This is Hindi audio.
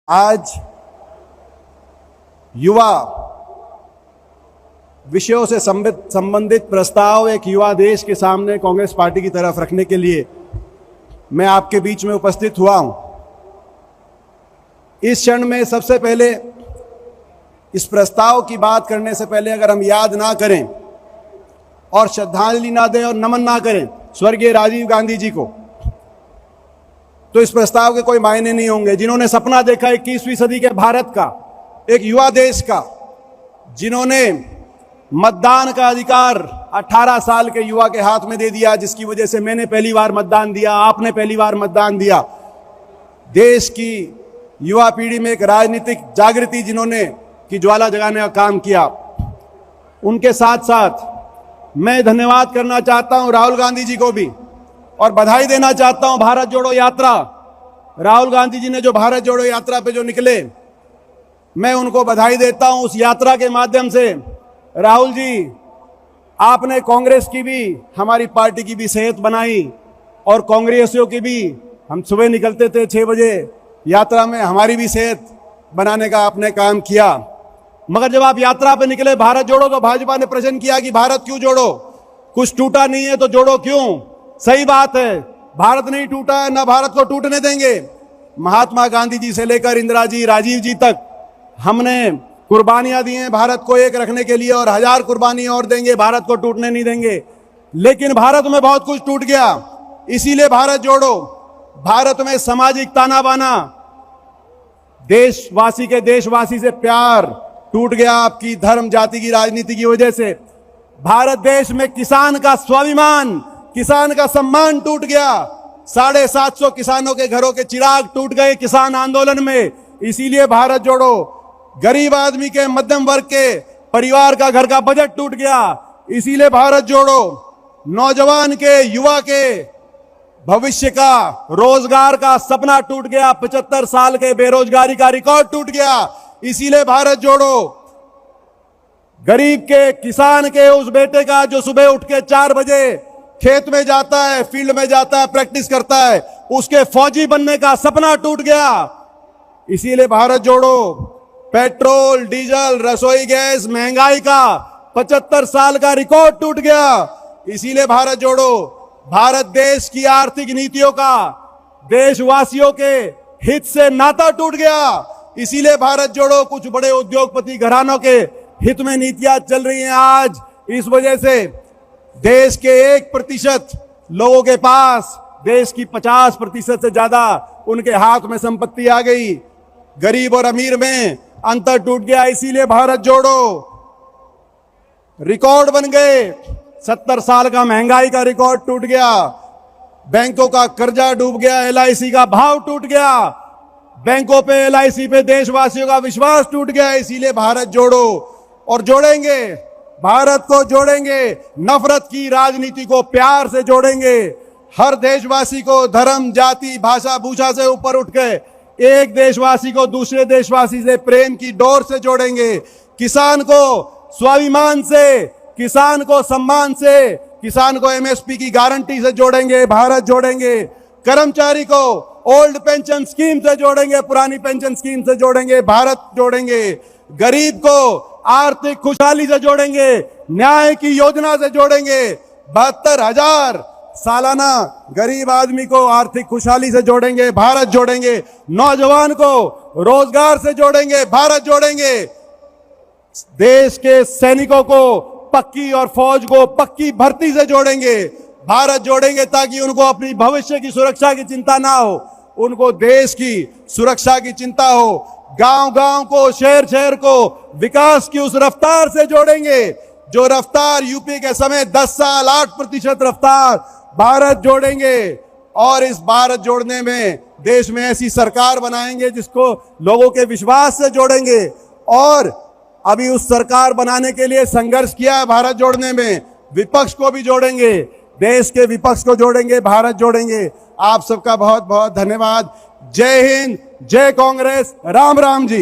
आज युवा विषयों से संबंधित प्रस्ताव एक युवा देश के सामने कांग्रेस पार्टी की तरफ रखने के लिए मैं आपके बीच में उपस्थित हुआ हूं। इस क्षण में सबसे पहले इस प्रस्ताव की बात करने से पहले अगर हम याद ना करें और श्रद्धांजलि ना दें और नमन ना करें स्वर्गीय राजीव गांधी जी को, तो इस प्रस्ताव के कोई मायने नहीं होंगे। जिन्होंने सपना देखा 21वीं सदी के भारत का, एक युवा देश का, जिन्होंने मतदान का अधिकार 18 साल के युवा के हाथ में दे दिया, जिसकी वजह से मैंने पहली बार मतदान दिया, आपने पहली बार मतदान दिया। देश की युवा पीढ़ी में एक राजनीतिक जागृति जिन्होंने की ज्वाला जगाने का काम किया, उनके साथ साथ मैं धन्यवाद करना चाहता हूं राहुल गांधी जी को भी और बधाई देना चाहता हूं। भारत जोड़ो यात्रा, राहुल गांधी जी ने जो भारत जोड़ो यात्रा पे जो निकले, मैं उनको बधाई देता हूं। उस यात्रा के माध्यम से राहुल जी, आपने कांग्रेस की भी, हमारी पार्टी की भी सेहत बनाई और कांग्रेसियों की भी। हम सुबह निकलते थे 6 बजे यात्रा में, हमारी भी सेहत बनाने का आपने काम किया। मगर जब आप यात्रा पे निकले भारत जोड़ो, तो भाजपा ने प्रश्न किया कि भारत क्यों जोड़ो, कुछ टूटा नहीं है तो जोड़ो क्यों। सही बात है, भारत नहीं टूटा है, ना भारत को टूटने देंगे। महात्मा गांधी जी से लेकर इंदिरा जी, राजीव जी तक हमने कुर्बानियां दी हैं भारत को एक रखने के लिए, और 1000 कुर्बानी और देंगे, भारत को टूटने नहीं देंगे। लेकिन भारत में बहुत कुछ टूट गया, इसीलिए भारत जोड़ो। भारत में सामाजिक ताना बाना, देशवासी के देशवासी से प्यार टूट गया आपकी धर्म जाति की राजनीति की वजह से। भारत देश में किसान का स्वाभिमान, किसान का सम्मान टूट गया। 750 किसानों के घरों के चिराग टूट गए किसान आंदोलन में, इसीलिए भारत जोड़ो। गरीब आदमी के, मध्यम वर्ग के परिवार का घर का बजट टूट गया, इसीलिए भारत जोड़ो। नौजवान के, युवा के भविष्य का, रोजगार का सपना टूट गया। 75 साल के बेरोजगारी का रिकॉर्ड टूट गया, इसीलिए भारत जोड़ो। गरीब के, किसान के उस बेटे का जो सुबह उठ के 4 बजे खेत में जाता है, फील्ड में जाता है, प्रैक्टिस करता है, उसके फौजी बनने का सपना टूट गया, इसीलिए भारत जोड़ो। पेट्रोल, डीजल, रसोई गैस, महंगाई का 75 साल का रिकॉर्ड टूट गया, इसीलिए भारत जोड़ो। भारत देश की आर्थिक नीतियों का देशवासियों के हित से नाता टूट गया, इसीलिए भारत जोड़ो। कुछ बड़े उद्योगपति घरानों के हित में नीतियां चल रही हैं आज, इस वजह से देश के 1% लोगों के पास देश की 50% से ज्यादा उनके हाथ में संपत्ति आ गई। गरीब और अमीर में अंतर टूट गया, इसीलिए भारत जोड़ो। रिकॉर्ड बन गए, 70 साल का महंगाई का रिकॉर्ड टूट गया, बैंकों का कर्जा डूब गया, LIC का भाव टूट गया, बैंकों पे, LIC पे देशवासियों का विश्वास टूट गया, इसीलिए भारत जोड़ो। और जोड़ेंगे, भारत को जोड़ेंगे, नफरत की राजनीति को प्यार से जोड़ेंगे। हर देशवासी को धर्म, जाति, भाषा, भूषा से ऊपर उठ के एक देशवासी को दूसरे देशवासी से प्रेम की डोर से जोड़ेंगे। किसान को स्वाभिमान से, किसान को सम्मान से, किसान को MSP की गारंटी से जोड़ेंगे, भारत जोड़ेंगे। कर्मचारी को ओल्ड पेंशन स्कीम से जोड़ेंगे, पुरानी पेंशन स्कीम से जोड़ेंगे, भारत जोड़ेंगे। गरीब को आर्थिक खुशहाली से जोड़ेंगे, न्याय की योजना से जोड़ेंगे। 72,000 सालाना गरीब आदमी को आर्थिक खुशहाली से जोड़ेंगे, भारत जोड़ेंगे। नौजवान को रोजगार से जोड़ेंगे, भारत जोड़ेंगे। देश के सैनिकों को पक्की और फौज को पक्की भर्ती से जोड़ेंगे, भारत जोड़ेंगे, ताकि उनको अपनी भविष्य की सुरक्षा की चिंता ना हो, उनको देश की सुरक्षा की चिंता हो। गांव-गांव को, शहर-शहर को विकास की उस रफ्तार से जोड़ेंगे जो रफ्तार यूपी के समय 10 साल 8% रफ्तार, भारत जोड़ेंगे। और इस भारत जोड़ने में देश में ऐसी सरकार बनाएंगे जिसको लोगों के विश्वास से जोड़ेंगे। और अभी उस सरकार बनाने के लिए संघर्ष किया है भारत जोड़ने में, विपक्ष को भी जोड़ेंगे, देश के विपक्ष को जोड़ेंगे, भारत जोड़ेंगे। आप सबका बहुत बहुत धन्यवाद। जय हिंद, जय कांग्रेस, राम राम जी।